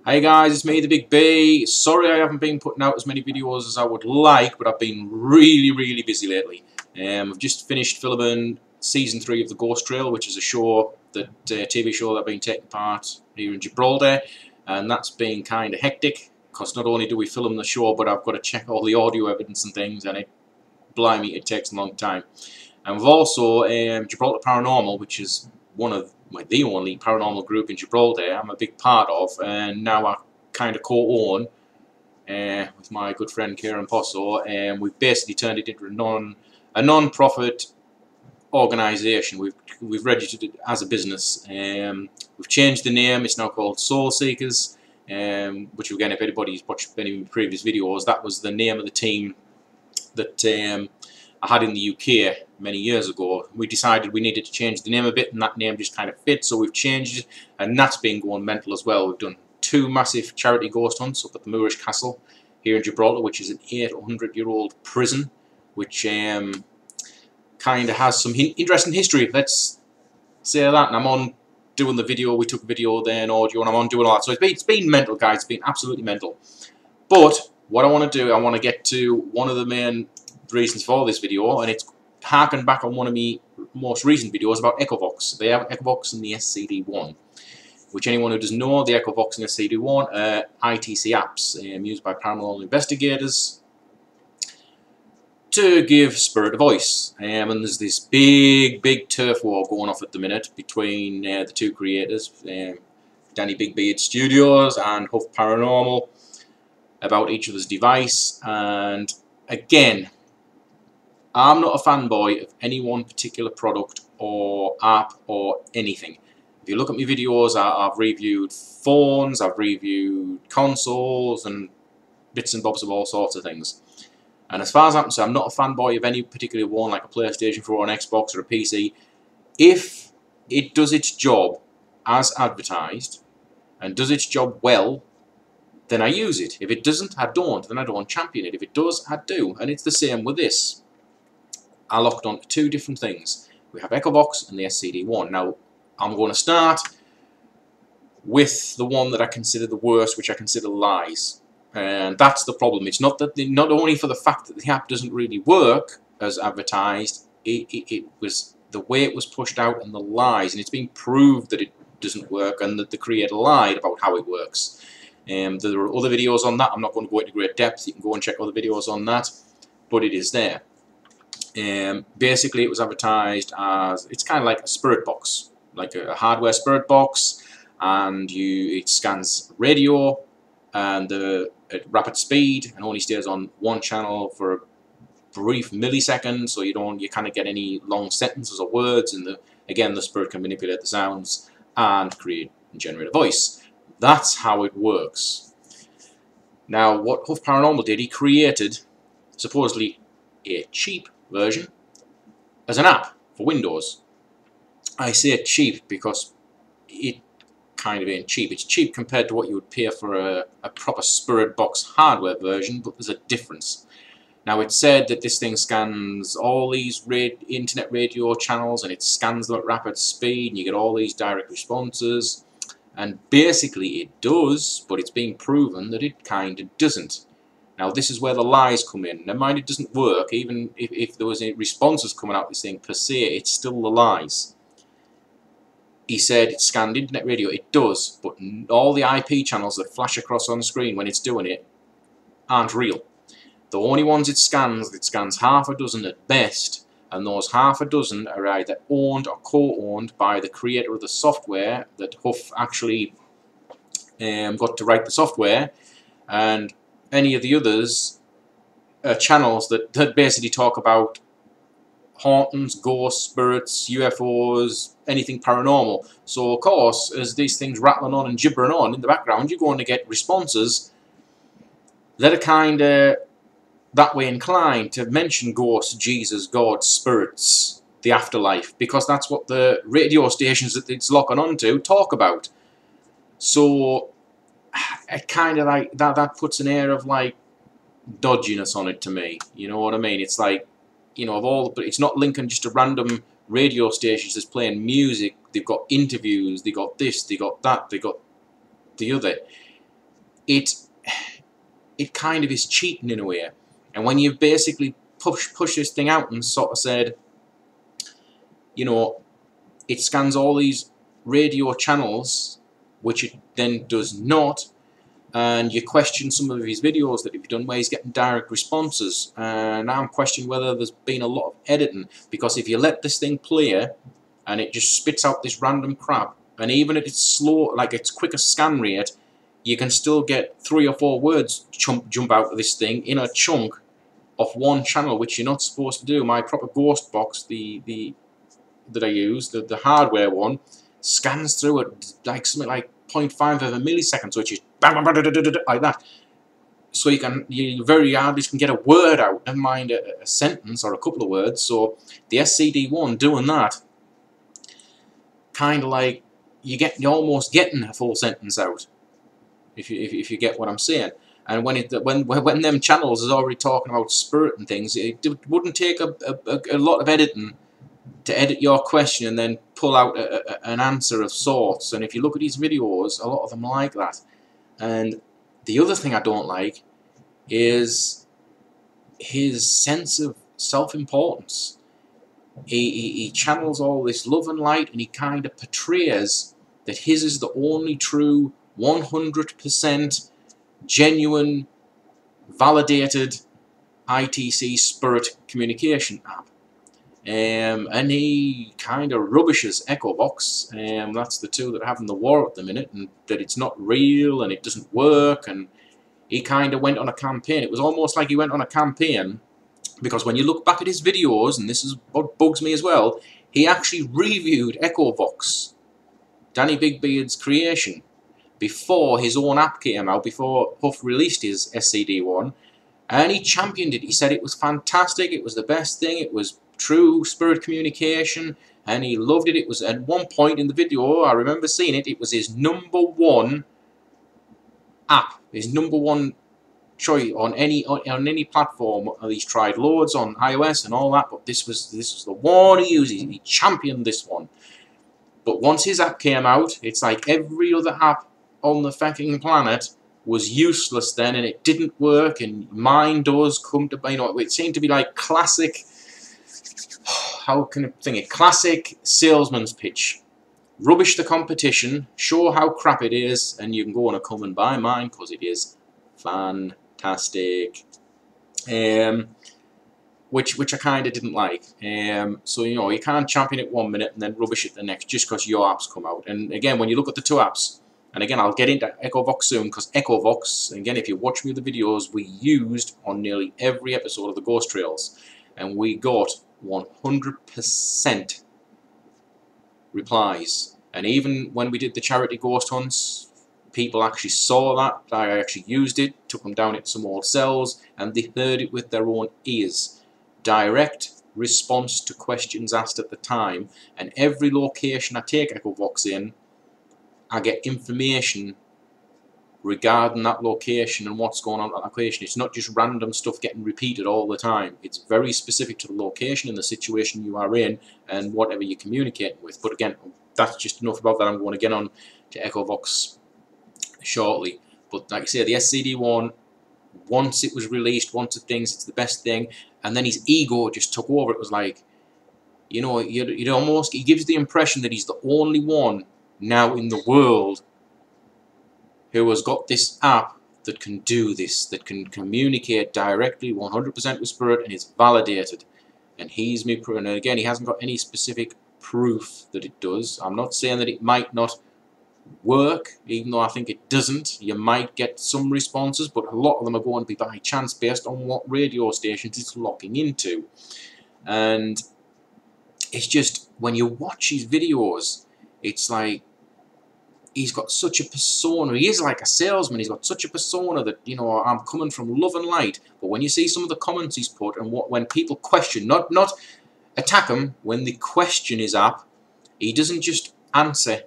Hey guys, it's me, the Big B. Sorry I haven't been putting out as many videos as I would like, but I've been really busy lately. I've just finished filming Season 3 of The Ghost Trail, which is a show, TV show that I've been taking part here in Gibraltar, and that's been kind of hectic, because not only do we film the show, but I've got to check all the audio evidence and things, and blimey, it takes a long time. And we've also Gibraltar Paranormal, which is one of the only paranormal group in Gibraltar I'm a big part of, and now I kind of co-own with my good friend Kieran Posso, and we've basically turned it into a non-profit organisation. We've registered it as a business. We've changed the name. It's now called Soul Seekers, which again, if anybody's watched any of my previous videos, that was the name of the team that I had in the UK many years ago. We decided we needed to change the name a bit, and that name just kind of fits, so we've changed it, and that's been going mental as well. We've done 2 massive charity ghost hunts up at the Moorish Castle here in Gibraltar, which is an 800-year-old prison, which kind of has some interesting history, let's say that. And I'm on doing the video, we took a video there and audio, and I'm on doing all that. So it's been mental, guys. It's been absolutely mental. But what I want to do, I want to get to one of the main reasons for this video, and it's harking back on one of my most recent videos about Echovox. They have Echovox and the SCD-1, which anyone who doesn't know, the Echovox and SCD-1 are ITC apps used by paranormal investigators to give spirit a voice. And there's this big turf war going off at the minute between the 2 creators, Danny Big Beard Studios and Huff Paranormal, about each other's device. And again, I'm not a fanboy of any one particular product or app or anything. If you look at my videos, I've reviewed phones, I've reviewed consoles and bits and bobs of all sorts of things. And as far as I'm concerned, I'm not a fanboy of any particular one, like a PlayStation 4 or an Xbox or a PC. If it does its job as advertised and does its job well, then I use it. If it doesn't, I don't. Then I don't champion it. If it does, I do. And it's the same with this. I locked on to 2 different things. We have Echovox and the SCD-1. Now, I'm going to start with the one that I consider the worst, which I consider lies. And that's the problem. It's not that not only for the fact that the app doesn't really work as advertised, it was the way it was pushed out and the lies. And it's been proved that it doesn't work and that the creator lied about how it works. There are other videos on that. I'm not going to go into great depth. You can go and check other videos on that, but it is there. Basically, it was advertised as, it's kind of like a spirit box, like a hardware spirit box, and it scans radio and at rapid speed and only stays on one channel for a brief millisecond, so you kind of get any long sentences or words, and again the spirit can manipulate the sounds and create and generate a voice. That's how it works. Now, what Huff Paranormal did, he created supposedly a cheap version as an app for Windows. I say cheap because it kind of ain't cheap. It's cheap compared to what you would pay for a proper spirit box hardware version, but there's a difference. Now, it said that this thing scans all these internet radio channels, and it scans them at rapid speed, and you get all these direct responses. And basically it does, but it's been proven that it kind of doesn't. Now, this is where the lies come in. Never mind, it doesn't work. Even if there was any responses coming out of this thing per se, it's still the lies. He said it scanned internet radio. It does, but all the IP channels that flash across on the screen when it's doing it aren't real. The only ones it scans half a dozen at best, and those half a dozen are either owned or co-owned by the creator of the software that Huff actually got to write the software, and any of the others are channels that basically talk about hauntings, ghosts, spirits, UFOs, anything paranormal. So of course, as these things rattling on and gibbering on in the background, you're going to get responses that are kind of that way inclined to mention ghosts, Jesus, God, spirits, the afterlife, because that's what the radio stations that it's locking onto talk about. So it kind of like that puts an air of like dodginess on it to me. You know what I mean? It's like, you know, but it's not linking just to random radio stations that's playing music. They've got interviews, they got this, they got that, they got the other. it kind of is cheating in a way. And when you've basically pushed this thing out and sort of said, you know, it scans all these radio channels, which it then does not, and you question some of his videos that he's done where he's getting direct responses, and I'm questioning whether there's been a lot of editing, because if you let this thing play and it just spits out this random crap, and even if it's slow, like its quicker scan rate, you can still get 3 or 4 words jump out of this thing in a chunk of one channel, which you're not supposed to do. My proper ghost box, that I use, the hardware one, scans through it like something like 0.5 of a millisecond, so it's just like that. So you very hardly can get a word out, never mind a sentence or a couple of words. So the SCD-1 doing that, kind of like you're almost getting a full sentence out, if you get what I'm saying. And when them channels is already talking about spirit and things, it wouldn't take a lot of editing to edit your question and then pull out an answer of sorts. And if you look at these videos, a lot of them are like that. And the other thing I don't like is his sense of self-importance. He channels all this love and light, and he kind of portrays that his is the only true 100% genuine, validated ITC spirit communication app. And he kind of rubbishes Echovox. That's the two that are having the war at the minute, and that it's not real and it doesn't work. And he kind of went on a campaign. It was almost like he went on a campaign, because when you look back at his videos, and this is what bugs me as well, he actually reviewed Echovox, Danny Bigbeard's creation, before his own app came out, before Huff released his SCD-1, and he championed it. He said it was fantastic, it was the best thing, it was true spirit communication, and he loved it. It was, at one point in the video, I remember seeing it, it was his #1 app, his #1 choice on any platform. He's tried loads on iOS and all that, but this was the one he used. He championed this one. But once his app came out, it's like every other app on the fucking planet was useless then, and it didn't work, and mine does come to, you know, it seemed to be like classic, how can I think it, classic salesman's pitch. Rubbish the competition, show how crap it is, and you can go on and come and buy mine, because it is fantastic. Which I kind of didn't like. So, you know, you can't champion it 1 minute and then rubbish it the next just because your apps come out. And again, when you look at the 2 apps, and again, I'll get into Echovox soon, because Echovox, again, if you watch me the videos, we used on nearly every episode of the Ghost Trails, and we got 100% replies. And even when we did the charity ghost hunts, people actually saw that. I actually used it, took them down into some old cells, and they heard it with their own ears. Direct response to questions asked at the time, and every location I take Echovox in, I get information regarding that location and what's going on at that location. It's not just random stuff getting repeated all the time. It's very specific to the location and the situation you are in and whatever you're communicating with. But again, that's just enough about that. I'm going to get on to Echovox shortly. But like I say, the SCD-1, once it was released, once it thinks it's the best thing, and then his ego just took over. It was like, you know, you'd almost, he gives the impression that he's the only one now in the world who has got this app that can do this, that can communicate directly 100% with spirit, and it's validated. And he's me proof. And again, he hasn't got any specific proof that it does. I'm not saying that it might not work, even though I think it doesn't. You might get some responses, but a lot of them are going to be by chance based on what radio stations it's locking into. And it's just, when you watch his videos, it's like, he's got such a persona. He is like a salesman. He's got such a persona that, you know, I'm coming from love and light. But when you see some of the comments he's put, and when people question, not attack him, when they question his app, he doesn't just answer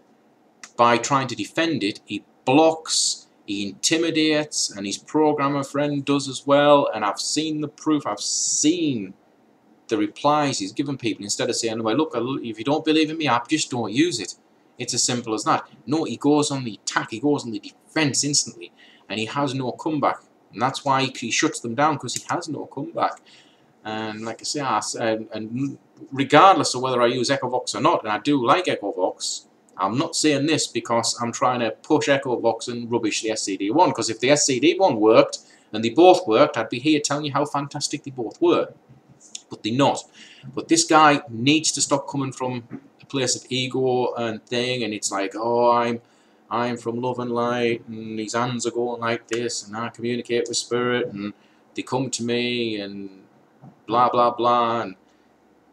by trying to defend it. He blocks, he intimidates, and his programmer friend does as well. And I've seen the proof. I've seen the replies he's given people. Instead of saying, well, look, if you don't believe in my app, just don't use it. It's as simple as that. No, he goes on the attack, he goes on the defense instantly. and he has no comeback. And that's why he shuts them down, because he has no comeback. And like I say, and regardless of whether I use Echovox or not, and I do like Echovox, I'm not saying this because I'm trying to push Echovox and rubbish the SCD-1, because if the SCD-1 worked, and they both worked, I'd be here telling you how fantastic they both were. But they're not. But this guy needs to stop coming from a place of ego and thing, and it's like, oh, I'm from love and light, and his hands are going like this, and I communicate with spirit, and they come to me, and blah blah blah,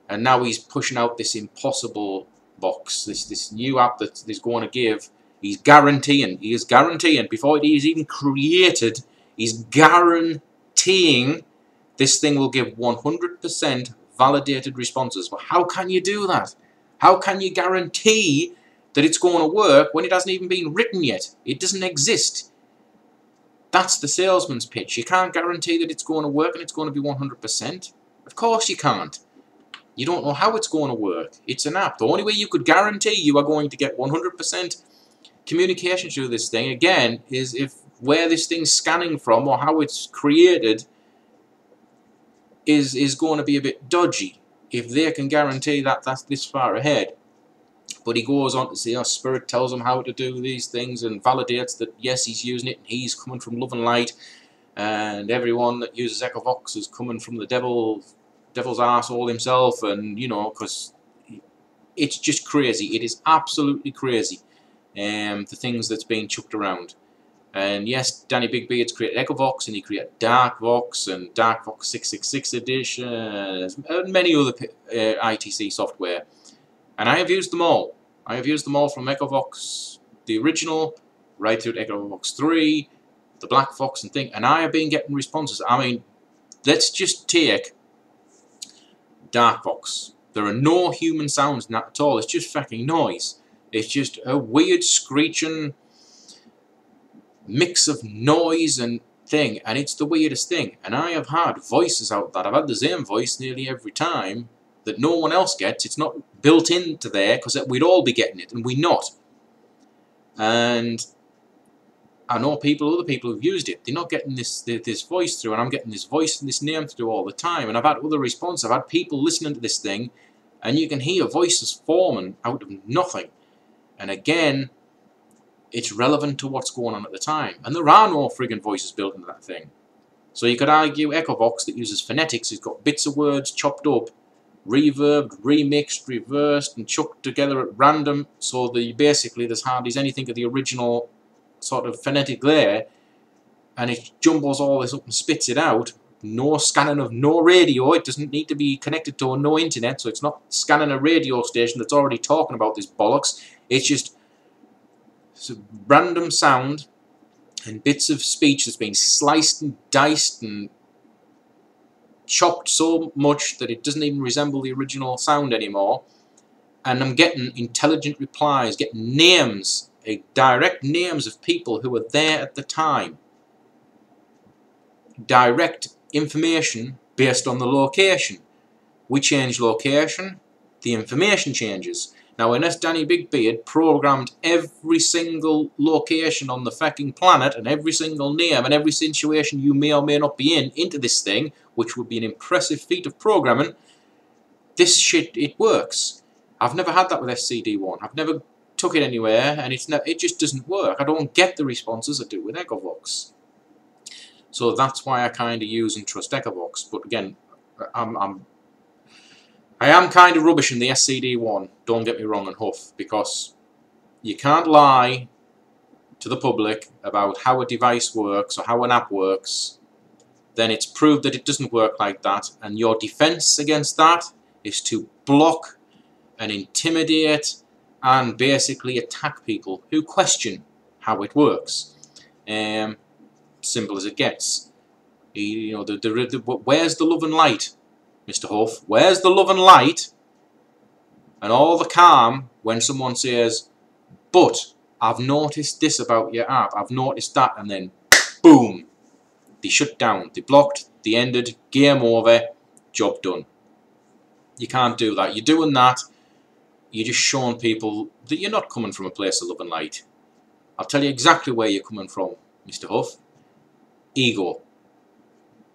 and now he's pushing out this impossible box, this new app that he's going to give. He is guaranteeing before it is even created, he's guaranteeing this thing will give 100% validated responses. But how can you do that? How can you guarantee that it's going to work when it hasn't even been written yet? It doesn't exist. That's the salesman's pitch. You can't guarantee that it's going to work and it's going to be 100%. Of course you can't. You don't know how it's going to work. It's an app. The only way you could guarantee you are going to get 100% communication through this thing, again, is if where this thing's scanning from or how it's created is going to be a bit dodgy. If they can guarantee that that's this far ahead. But he goes on to say, Spirit tells him how to do these things and validates that, yes, he's using it and he's coming from love and light, and everyone that uses Echovox is coming from the devil's arsehole himself, and, you know, because it's just crazy. It is absolutely crazy, the things that's being chucked around. And yes, Danny Bigbeard's created Echovox, and he created Darkvox and Darkvox 666 edition, and many other ITC software. And I have used them all. I have used them all from Echovox, the original, right through to Echovox 3, the Black Fox and thing, and I have been getting responses. I mean, let's just take Darkvox. There are no human sounds in that at all. It's just fucking noise. It's just a weird screeching mix of noise and thing, and it's the weirdest thing. And I have had voices out that I've had the same voice nearly every time that no one else gets. It's not built into there, because we'd all be getting it, and we're not. And I know other people who've used it, they're not getting this voice through, and I'm getting this voice and this name through all the time. And I've had other responses. I've had people listening to this thing, and you can hear voices forming out of nothing. And again, it's relevant to what's going on at the time. And there are no friggin' voices built into that thing. So you could argue Echovox that uses phonetics has got bits of words chopped up, reverbed, remixed, reversed, and chucked together at random, so that basically there's hardly anything of the original sort of phonetic there, and it jumbles all this up and spits it out. No scanning of no radio. It doesn't need to be connected to no internet, so it's not scanning a radio station that's already talking about this bollocks. It's just random sound and bits of speech that's been sliced and diced and chopped so much that it doesn't even resemble the original sound anymore. And I'm getting intelligent replies, getting names, direct names of people who were there at the time. Direct information based on the location. We change location, the information changes. Now, unless Danny Bigbeard programmed every single location on the fucking planet and every single name and every situation you may or may not be in into this thing, which would be an impressive feat of programming, this shit, it works. I've never had that with SCD-1. I've never took it anywhere, and it just doesn't work. I don't get the responses I do with Echovox. So that's why I kind of use and trust Echovox. But again, I am kind of rubbish in the SCD-1, don't get me wrong, and Huff, because you can't lie to the public about how a device works or how an app works. Then it's proved that it doesn't work like that, and your defense against that is to block and intimidate and basically attack people who question how it works. Simple as it gets. You know, where's the love and light, Mr. Huff? Where's the love and light and all the calm when someone says, but I've noticed this about your app, I've noticed that, and then boom, they shut down, they blocked, they ended, game over, job done. You can't do that. You're doing that, you're just showing people that you're not coming from a place of love and light. I'll tell you exactly where you're coming from, Mr. Huff. ego.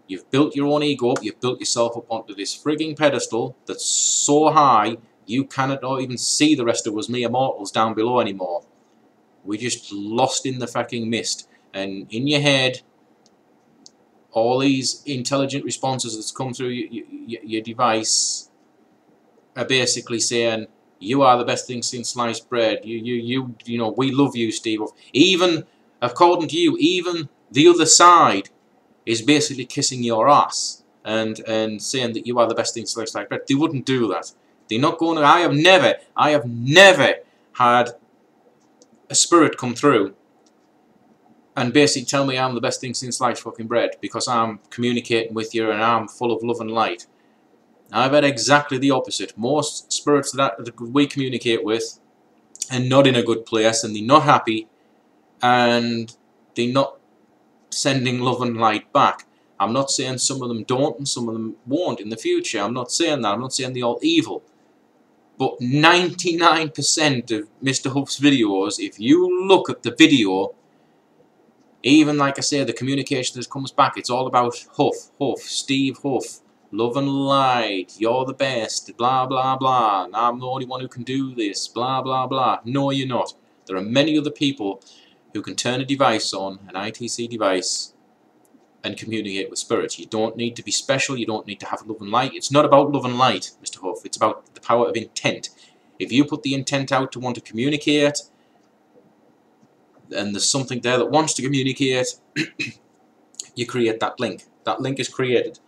You've built your own ego up, you've built yourself up onto this frigging pedestal that's so high you cannot even see the rest of us mere mortals down below anymore. We're just lost in the fucking mist. And in your head, all these intelligent responses that's come through your device are basically saying, you are the best thing since sliced bread. You know, we love you, Steve. Even, according to you, even the other side is basically kissing your ass and saying that you are the best thing since sliced bread. They wouldn't do that. They're not going to. I have never had a spirit come through and basically tell me I'm the best thing since sliced fucking bread because I'm communicating with you and I'm full of love and light. I've had exactly the opposite. Most spirits that we communicate with are not in a good place and they're not happy and they're not sending love and light back. I'm not saying some of them don't and some of them won't in the future. I'm not saying that. I'm not saying they're all evil. But 99% of Mr. Huff's videos, if you look at the video, even like I say, the communication that comes back, it's all about Huff, Steve Huff, love and light, you're the best, blah blah blah, and I'm the only one who can do this, blah blah blah. No, you're not. There are many other people who can turn a device on, an ITC device, and communicate with spirits. You don't need to be special, you don't need to have love and light. It's not about love and light, Mr. Huff, it's about the power of intent. If you put the intent out to want to communicate, and there's something there that wants to communicate, you create that link. That link is created,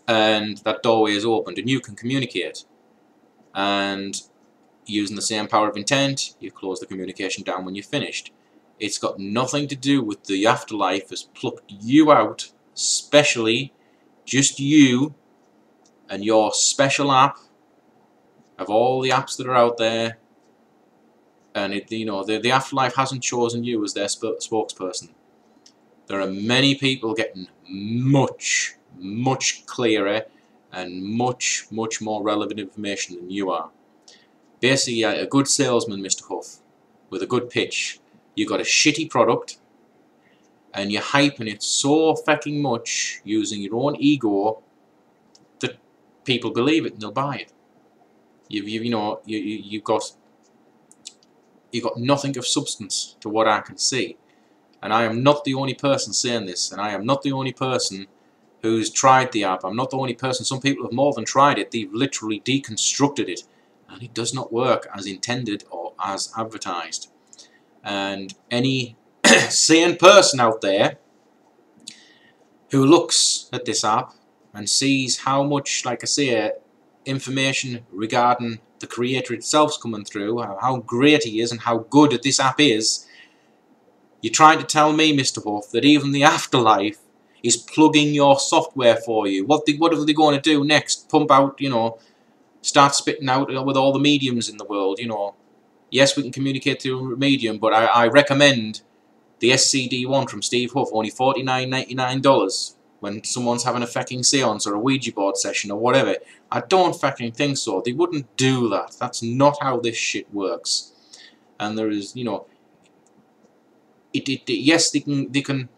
and that doorway is opened, and you can communicate. And using the same power of intent, you close the communication down when you're finished. It's got nothing to do with the afterlife has plucked you out, specially, just you and your special app of all the apps that are out there. And you know, the afterlife hasn't chosen you as their spokesperson. There are many people getting much clearer and much more relevant information than you are. Basically, a good salesman, Mr. Huff, with a good pitch. You got a shitty product, and you're hyping it so fucking much using your own ego that people believe it and they'll buy it. You've got nothing of substance to what I can see. And I am not the only person saying this, and I am not the only person who's tried the app. I'm not the only person. Some people have more than tried it. They've literally deconstructed it, and it does not work as intended or as advertised. And any sane person out there who looks at this app and sees how much, like I say, information regarding the creator itself's coming through, how great he is and how good this app is, you're trying to tell me, Mr. Huff, that even the afterlife is plugging your software for you. What are they going to do next? Pump out, you know, start spitting out with all the mediums in the world, you know. Yes, we can communicate through a medium, but I recommend the SCD-1 from Steve Huff, only $49.99 when someone's having a fucking seance or a Ouija board session or whatever. I don't fucking think so. They wouldn't do that. That's not how this shit works. And there is, you know, yes, they can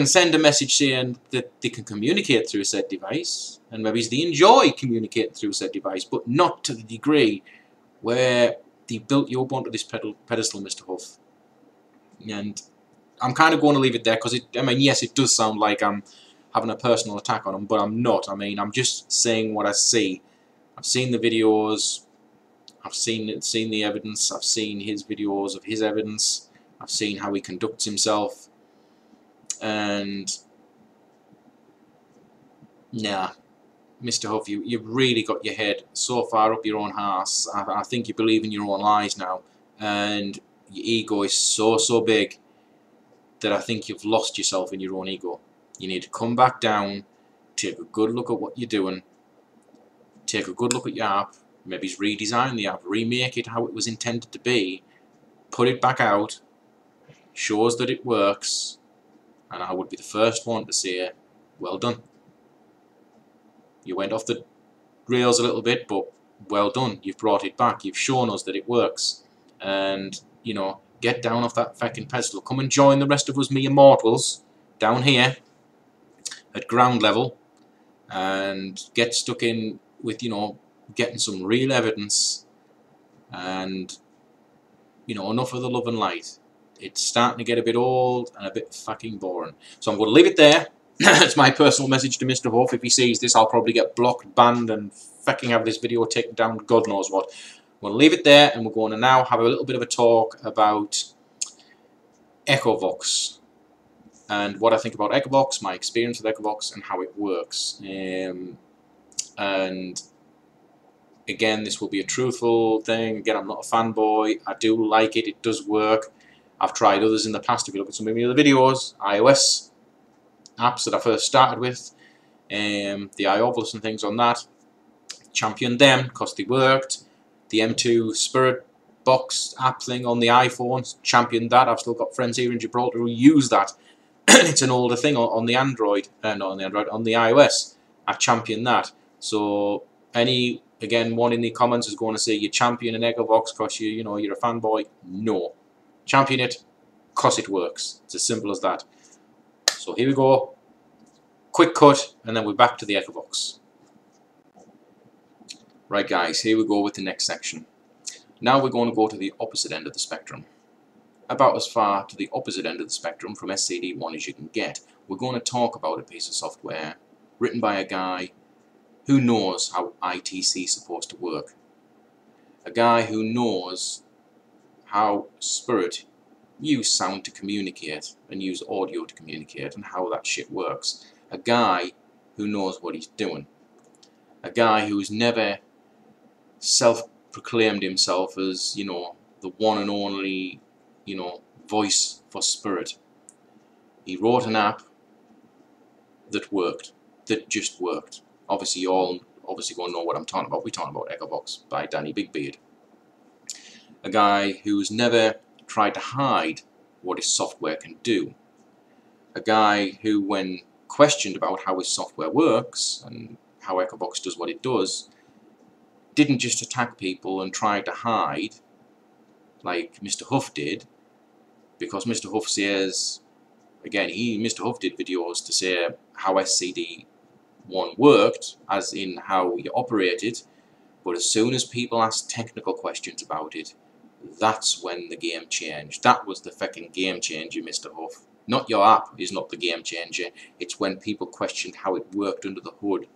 send a message saying that they can communicate through said device, and maybe they enjoy communicating through said device, but not to the degree where they built you up onto this pedestal, Mr. Huff. And I'm kind of going to leave it there because I mean, yes, it does sound like I'm having a personal attack on them, but I'm not. I mean, I'm just saying what I see. I've seen the videos, I've seen the evidence, I've seen his videos of his evidence, I've seen how he conducts himself, and nah, Mr. Huff, you've really got your head so far up your own arse. I think you believe in your own lies now, and your ego is so big that I think you've lost yourself in your own ego. You need to come back down, take a good look at what you're doing, take a good look at your app, maybe redesign the app, remake it how it was intended to be, put it back out, shows that it works, and I would be the first one to say, well done. You went off the rails a little bit, but well done. You've brought it back. You've shown us that it works. And, you know, get down off that fucking pedestal. Come and join the rest of us mere mortals down here at ground level and get stuck in with, you know, getting some real evidence and, you know, enough of the love and light. It's starting to get a bit old and a bit fucking boring. So I'm going to leave it there. It's my personal message to Mr. Huff. If he sees this, I'll probably get blocked, banned, and fucking have this video taken down, God knows what. We'll leave it there, and we're going to now have a little bit of a talk about Echovox and what I think about Echovox, my experience with Echovox, and how it works. And again, this will be a truthful thing. Again, I'm not a fanboy. I do like it. It does work. I've tried others in the past. If you look at some of my other videos, iOS apps that I first started with, the iOvolus and things on that, championed them because they worked. The M2 Spirit Box app thing on the iPhone, championed that. I've still got friends here in Gibraltar who use that. It's an older thing on the Android, not on the Android, on the iOS. I champion that. So again, one in the comments is going to say you champion an Echovox because you know you're a fanboy. No, champion it because it works. It's as simple as that. So here we go. Quick cut, and then we're back to the Echovox. Right guys, here we go with the next section. Now we're going to go to the opposite end of the spectrum. About as far to the opposite end of the spectrum from SCD-1 as you can get. We're going to talk about a piece of software written by a guy who knows how ITC is supposed to work. A guy who knows how Spirit use sound to communicate and use audio to communicate and how that shit works. A guy who knows what he's doing. A guy who's never self-proclaimed himself as, you know, the one and only, you know, voice for Spirit. He wrote an app that worked, that just worked. Obviously, you all going to know what I'm talking about. We're talking about Echovox by Danny Bigbeard. A guy who's never tried to hide what his software can do. A guy who, when questioned about how his software works and how Echovox does what it does, didn't just attack people and try to hide like Mr. Huff did, because Mr. Huff says, again, Mr. Huff did videos to say how SCD-1 worked, as in how he operated, but as soon as people asked technical questions about it, that's when the game changed. That was the fucking game changer, Mr. Huff. Not your app is not the game changer, it's when people questioned how it worked under the hood.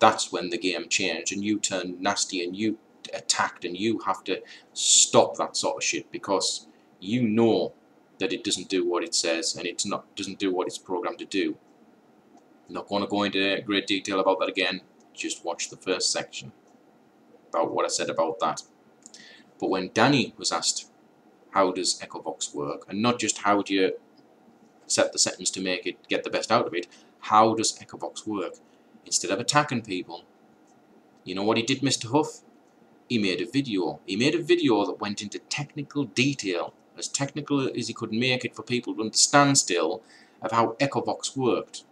That's when the game changed, and you turned nasty and you attacked, and you have to stop that sort of shit, because you know that it doesn't do what it says, and it doesn't do what it's programmed to do. I'm not going to go into great detail about that again. Just watch the first section about what I said about that. But when Danny was asked, how does Echovox work, and not just how do you set the settings to make it get the best out of it, how does Echovox work? Instead of attacking people, you know what he did, Mr. Huff? He made a video. He made a video that went into technical detail, as technical as he could make it for people to understand still, of how Echovox worked.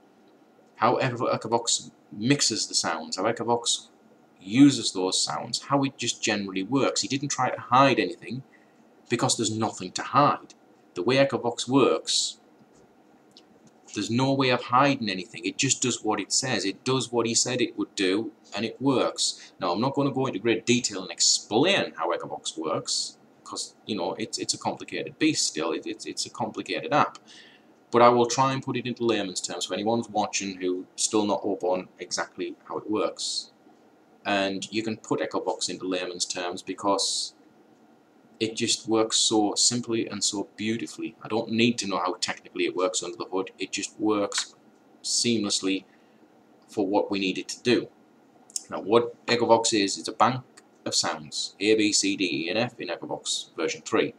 How Echovox mixes the sounds, how Echovox uses those sounds, how it just generally works. He didn't try to hide anything, because there's nothing to hide. The way Echovox works, there's no way of hiding anything. It just does what it says. It does what he said it would do, and it works. Now, I'm not going to go into great detail and explain how Echovox works, because, you know, it's a complicated beast still. It's a complicated app. But I will try and put it into layman's terms for anyone who's watching who's still not up on exactly how it works. And you can put Echovox into layman's terms because it just works so simply and so beautifully. I don't need to know how technically it works under the hood. It just works seamlessly for what we need it to do. Now, what Echovox is, it's a bank of sounds, A, B, C, D, E, and F in Echovox version 3.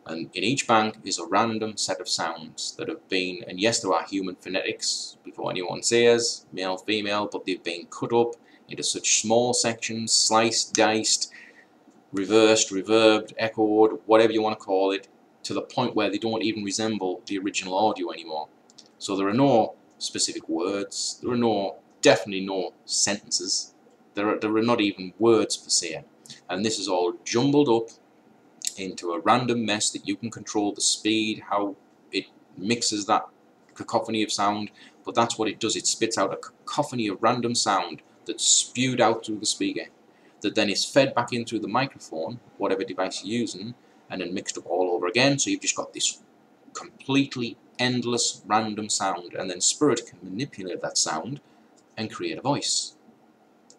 And in each bank is a random set of sounds that have been, and yes, there are human phonetics, before anyone says, male, female, but they've been cut up into such small sections, sliced, diced, reversed, reverbed, echoed, whatever you want to call it, to the point where they don't even resemble the original audio anymore. So there are no specific words, there are definitely no sentences, there are not even words per se. And this is all jumbled up into a random mess that you can control the speed, how it mixes that cacophony of sound, but that's what it does. It spits out a cacophony of random sound that's spewed out through the speaker, that then is fed back in through the microphone, whatever device you're using, and then mixed up all over again. So you've just got this completely endless random sound, and then Spirit can manipulate that sound and create a voice,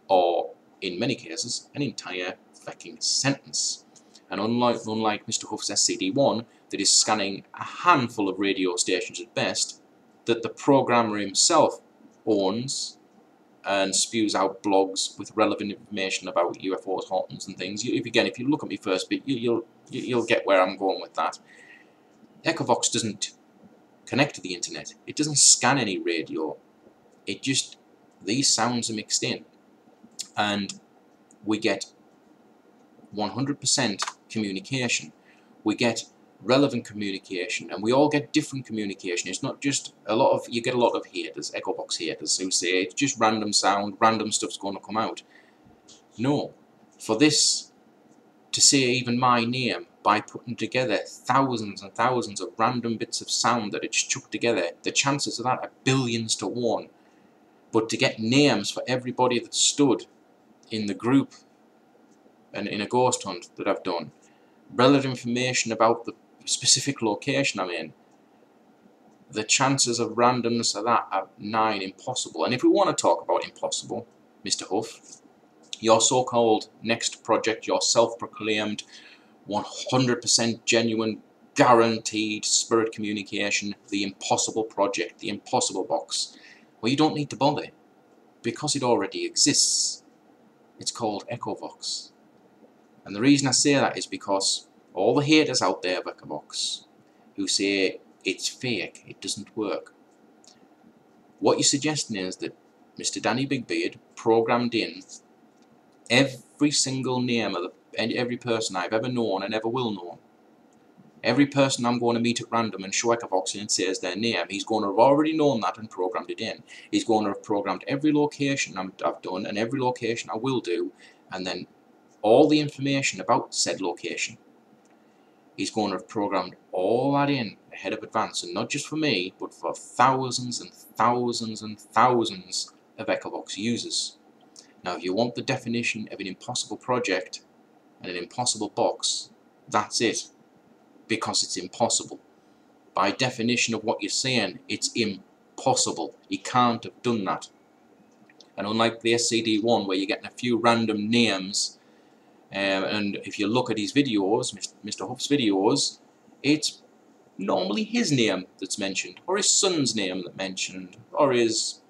or in many cases an entire fucking sentence. And unlike Mr. Huff's SCD-1, that is scanning a handful of radio stations at best, that the programmer himself owns and spews out blogs with relevant information about UFOs, hauntings and things. If you look at me first bit, you'll get where I'm going with that. Echovox doesn't connect to the internet. It doesn't scan any radio. It just, these sounds are mixed in, and we get 100% communication. We get relevant communication, and we all get different communication. It's not just you get a lot of haters, Echovox haters, who say it's just random sound, random stuff's going to come out. No. For this to say even my name, by putting together thousands and thousands of random bits of sound that it's chucked together, the chances of that are billions to one. But to get names for everybody that stood in the group and in a ghost hunt that I've done, relevant information about the specific location I'm in, the chances of randomness of that are nigh impossible. And if we want to talk about impossible, Mr. Huff, your so-called next project, your self-proclaimed 100% genuine, guaranteed spirit communication, the impossible project, the impossible box, well, you don't need to bother, because it already exists. It's called Echovox. And the reason I say that is because all the haters out there of Echovox who say it's fake, it doesn't work, what you're suggesting is that Mr. Danny Bigbeard programmed in every single name of every person I've ever known and ever will know. Every person I'm going to meet at random and show Echovox and says their name, he's going to have already known that and programmed it in. He's going to have programmed every location I've done and every location I will do, and then all the information about said location. He's going to have programmed all that in ahead of advance, and not just for me, but for thousands and thousands and thousands of Echovox users. Now, if you want the definition of an impossible project and an impossible box, that's it. Because it's impossible. By definition of what you're saying, it's impossible. He can't have done that. And unlike the SCD-1, where you're getting a few random names, and if you look at his videos, Mr. Huff's videos, it's normally his name that's mentioned, or his son's name that's mentioned, or his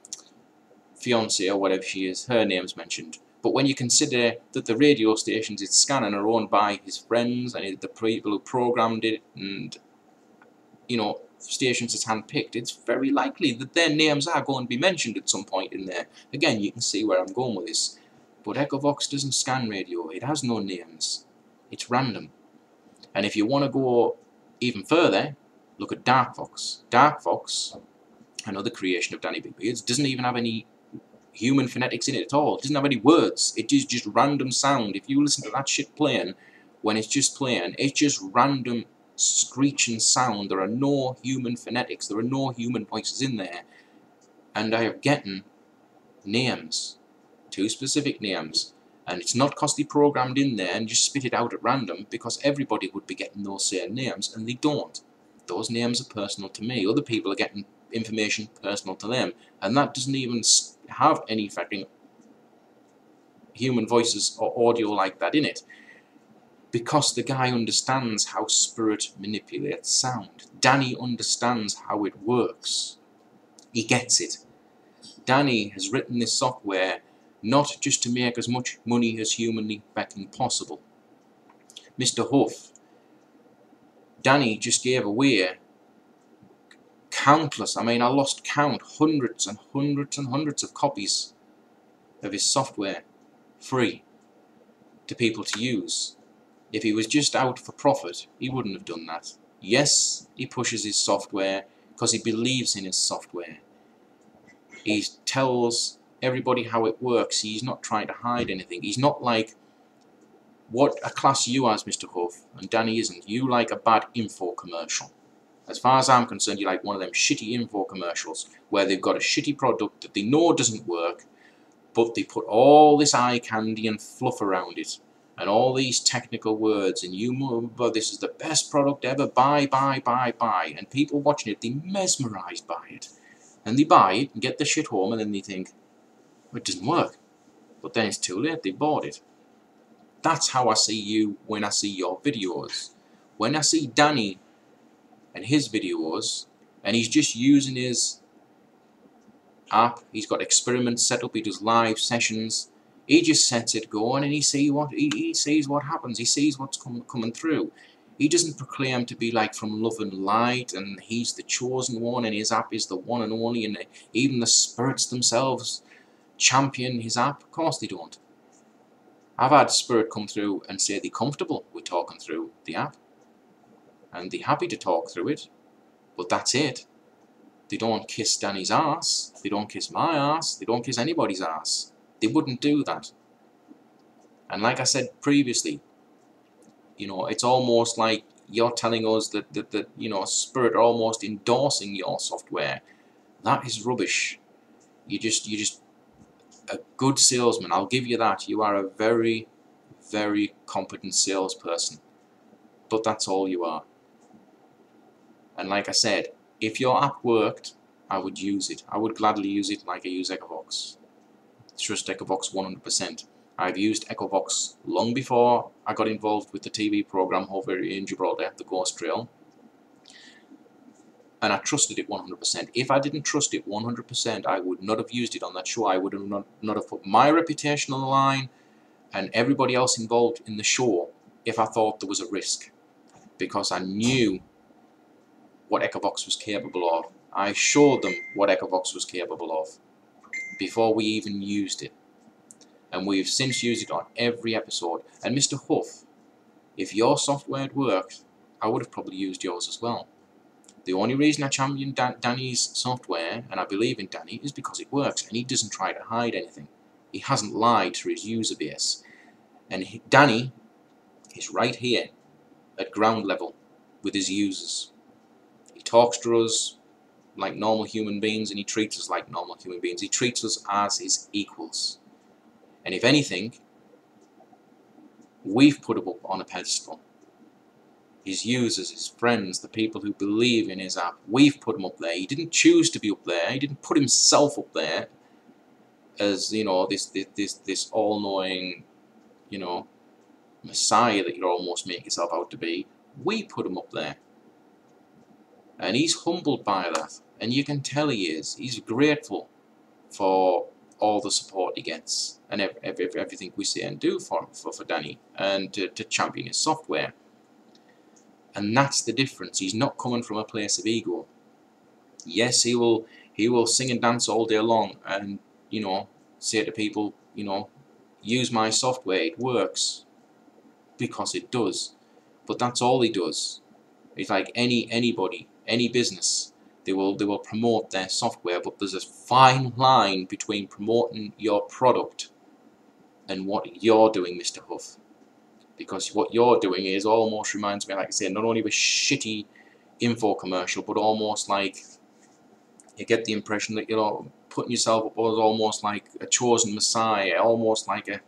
fiancée or whatever she is, her name's mentioned. But when you consider that the radio stations it's scanning are owned by his friends and the people who programmed it, and stations it's handpicked, it's very likely that their names are going to be mentioned at some point in there. Again, you can see where I'm going with this. But Echovox doesn't scan radio. It has no names. It's random. And if you want to go even further, look at Darkvox. Darkvox, another creation of Danny Bigbeard, doesn't even have any human phonetics in it at all. It doesn't have any words. It is just random sound. If you listen to that shit playing, when it's just playing, it's just random screeching sound. There are no human phonetics. There are no human voices in there. And I am getting names. 2 specific names. And it's not because they programmed in there and just spit it out at random, because everybody would be getting those same names, and they don't. Those names are personal to me. Other people are getting information personal to them, and that doesn't even have any fucking human voices or audio like that in it, because the guy understands how spirit manipulates sound. Danny understands how it works. He gets it. Danny has written this software not just to make as much money as humanly fucking possible. Mr. Huff, Danny just gave away countless, I lost count, hundreds and hundreds and hundreds of copies of his software free to people to use. If he was just out for profit, he wouldn't have done that. Yes, he pushes his software because he believes in his software. He tells everybody how it works. He's not trying to hide anything. He's not like what a class you as, Mr. Huff, and Danny isn't. You like a bad info commercial. As far as I'm concerned, you're like one of them shitty info commercials where they've got a shitty product that they know doesn't work, but they put all this eye candy and fluff around it, and all these technical words, and this is the best product ever, buy, and people watching it, they're mesmerised by it, and they buy it and get the shit home, and then they think, well, it doesn't work, but then it's too late, they bought it. That's how I see you when I see your videos. When I see Danny and his videos, and he's just using his app, he's got experiments set up, he does live sessions, he just sets it going and he sees what happens, he sees what's coming through. He doesn't proclaim to be like from love and light and he's the chosen one and his app is the one and only, and even the spirits themselves champion his app. Of course they don't. I've had spirit come through and say they're comfortable with talking through the app and they're happy to talk through it, but that's it. They don't kiss Danny's ass, they don't kiss my ass, they don't kiss anybody's ass. They wouldn't do that. And like I said previously, you know, it's almost like you're telling us that you know, spirit are almost endorsing your software. That is rubbish. You're just a good salesman, I'll give you that. You are a very, very competent salesperson. But that's all you are. And like I said, if your app worked, I would use it. I would gladly use it like I use Echovox. Trust Echovox 100%. I've used Echovox long before I got involved with the TV program over in Gibraltar, the Ghost Trail. And I trusted it 100%. If I didn't trust it 100%, I would not have used it on that show. I would have not have put my reputation on the line and everybody else involved in the show if I thought there was a risk. Because I knew what Echovox was capable of. I showed them what Echovox was capable of before we even used it. And we've since used it on every episode. And Mr. Huff, if your software had worked, I would have probably used yours as well. The only reason I champion Danny's software, and I believe in Danny, is because it works, and he doesn't try to hide anything. He hasn't lied to his user base. And Danny is right here, at ground level, with his users. He talks to us like normal human beings, and he treats us like normal human beings. He treats us as his equals. And if anything, we've put him up on a pedestal. His users, his friends, the people who believe in his app, we've put him up there. He didn't choose to be up there. He didn't put himself up there as, you know, this all-knowing, you know, messiah that you almost make yourself out to be. We put him up there. And he's humbled by that. And you can tell he is. He's grateful for all the support he gets and everything we say and do for Danny and to champion his software. And that's the difference. He's not coming from a place of ego. Yes, he will sing and dance all day long and, you know, say to people, you know, use my software, it works. Because it does. But that's all he does. It's like anybody, any business, they will promote their software, but there's a fine line between promoting your product and what you're doing, Mr. Huff. Because what you're doing is almost reminds me, like I say, not only of a shitty info commercial, but almost like you get the impression that you're putting yourself up as almost like a chosen messiah, almost like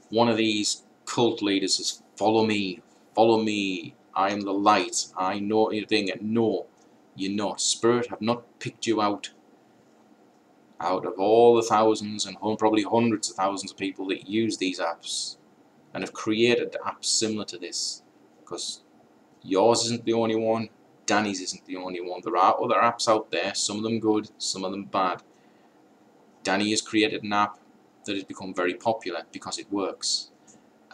one of these cult leaders says, follow me, I am the light, I know everything. No, you're not. Spirit have not picked you out of all the thousands and probably hundreds of thousands of people that use these apps and have created apps similar to this, because yours isn't the only one, Danny's isn't the only one. There are other apps out there, some of them good, some of them bad. Danny has created an app that has become very popular because it works,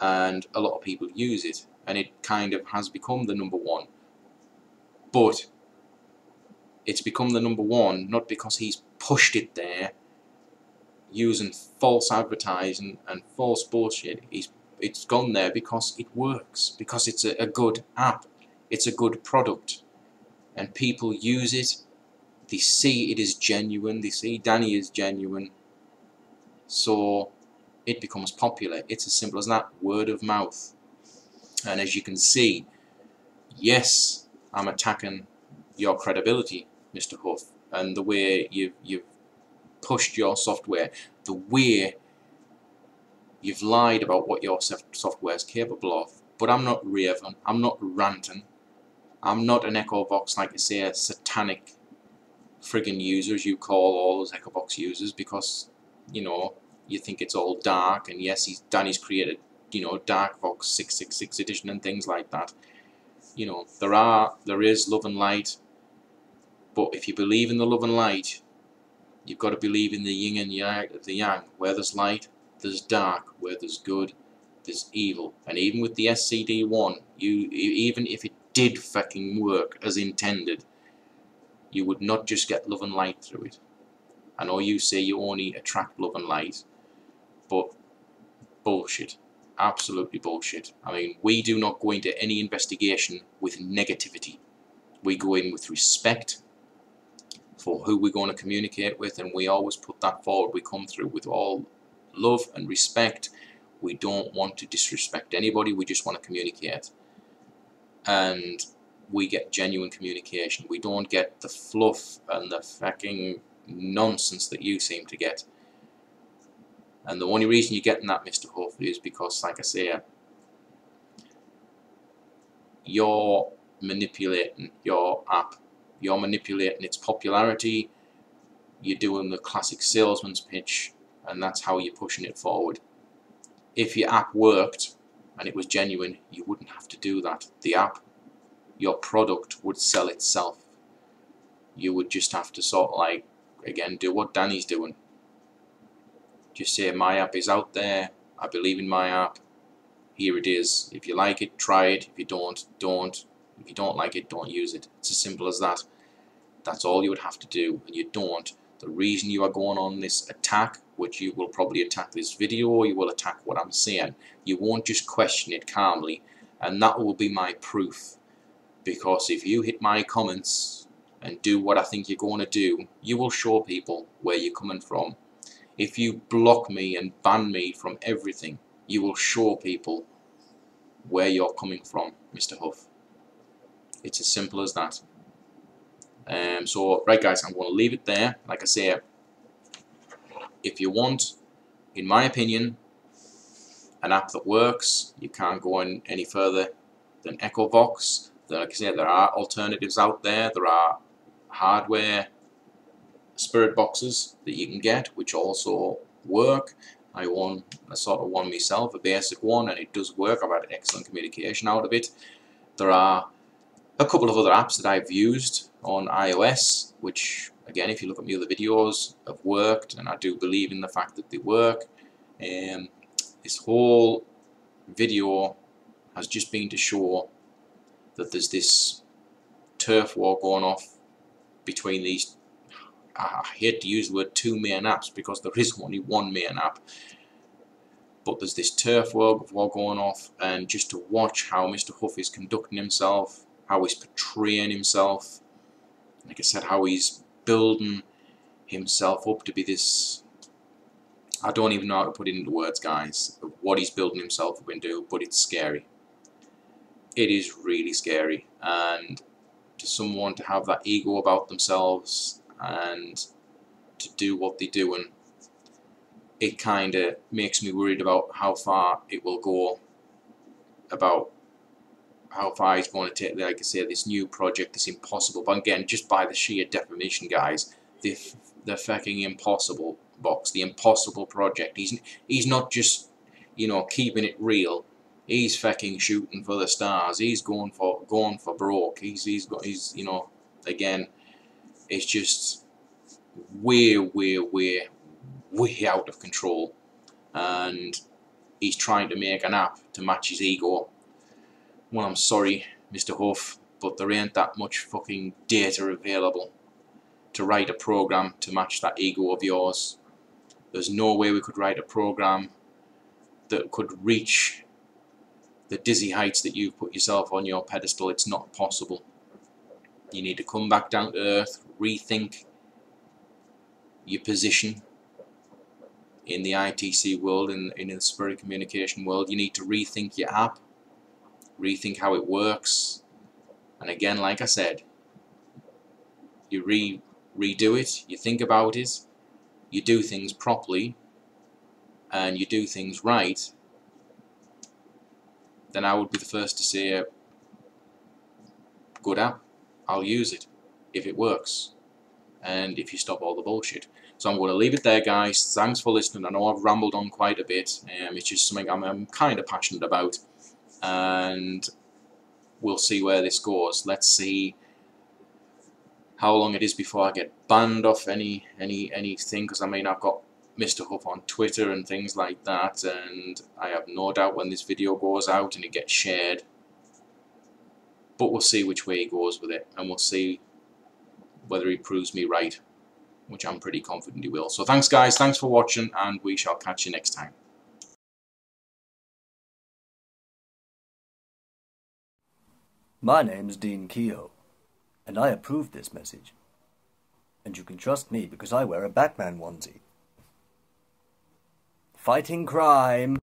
and a lot of people use it, and it kind of has become the #1. But it's become the #1 not because he's pushed it there using false advertising and false bullshit. It's gone there because it works, because it's a good app, it's a good product, and people use it, they see it is genuine, they see Danny is genuine, so it becomes popular. It's as simple as that, word of mouth. And as you can see, yes, I'm attacking your credibility, Mr. Huff, and the way you've pushed your software, the way you've lied about what your software is capable of. But I'm not raving, I'm not ranting, I'm not an Echovox, like I say, a satanic friggin' user, as you call all those Echovox users, because, you know, you think it's all dark, and yes, Danny's created, you know, Darkvox 666 edition and things like that. You know, there is love and light, but if you believe in the love and light, you've got to believe in the yin and the yang. Where there's light, there's dark. Where there's good, there's evil. And even with the SCD-1, even if it did fucking work as intended, you would not just get love and light through it. I know you say you only attract love and light, but bullshit. Absolutely bullshit. I mean, we do not go into any investigation with negativity. We go in with respect for who we're going to communicate with, and we always put that forward. We come through with all love and respect. We don't want to disrespect anybody, we just want to communicate. And we get genuine communication. We don't get the fluff and the fucking nonsense that you seem to get. And the only reason you're getting that, Mr. Huff, is because, like I say, you're manipulating your app. You're manipulating its popularity. You're doing the classic salesman's pitch, and that's how you're pushing it forward. If your app worked and it was genuine, you wouldn't have to do that. The app, your product, would sell itself. You would just have to sort of, like, again, do what Danny's doing. Just say, my app is out there, I believe in my app, here it is. If you like it, try it. If you don't, don't. If you don't like it, don't use it. It's as simple as that. That's all you would have to do, and you don't. The reason you are going on this attack, which you will probably attack this video, or you will attack what I'm saying, you won't just question it calmly, and that will be my proof. Because if you hit my comments and do what I think you're going to do, you will show people where you're coming from. If you block me and ban me from everything, you will show people where you're coming from, Mr. Huff. It's as simple as that. So, right guys, I'm going to leave it there. Like I say, if you want, in my opinion, an app that works, you can't go on any further than Echovox. Like I say, there are alternatives out there. There are hardware spirit boxes that you can get, which also work. I own a sort of one myself, a basic one, and it does work. I've had excellent communication out of it. There are a couple of other apps that I've used on iOS, which, again, if you look at my other videos, have worked, and I do believe in the fact that they work. This whole video has just been to show that there's this turf war going off between these, I hate to use the word two main apps because there is only one main app, but there's this turf war going off, and just to watch how Mr. Huff is conducting himself, how he's portraying himself, like I said, how he's building himself up to be this, I don't even know how to put it into words, guys, of what he's building himself up into, but it's scary. It is really scary, and to someone to have that ego about themselves and to do what they're doing, it kind of makes me worried about how far it will go, about how far he's going to take, like I say, this new project, this impossible, but again, just by the sheer definition, guys, the fucking impossible box, the impossible project. He's not just, you know, keeping it real. He's fucking shooting for the stars. He's going for broke. He's you know, again, it's just way out of control, and he's trying to make an app to match his ego. Well, I'm sorry, Mr. Huff, but there ain't that much fucking data available to write a program to match that ego of yours. There's no way we could write a program that could reach the dizzy heights that you've put yourself on your pedestal. It's not possible. You need to come back down to earth, rethink your position in the ITC world, in the spirit communication world. You need to rethink your app, rethink how it works, and again, like I said, you redo it, you think about it, you do things properly, and you do things right, then I would be the first to say, good app, I'll use it if it works, and if you stop all the bullshit. So I'm going to leave it there, guys. Thanks for listening. I know I've rambled on quite a bit. It's just something I'm kind of passionate about, and we'll see where this goes. Let's see how long it is before I get banned off anything, because I mean, I've got Mr. Huff on Twitter and things like that, and I have no doubt when this video goes out and it gets shared, but we'll see which way he goes with it, and we'll see whether he proves me right, which I'm pretty confident he will. So thanks, guys, thanks for watching, and we shall catch you next time. My name's Dean Keogh, and I approve this message. And you can trust me because I wear a Batman onesie. Fighting crime!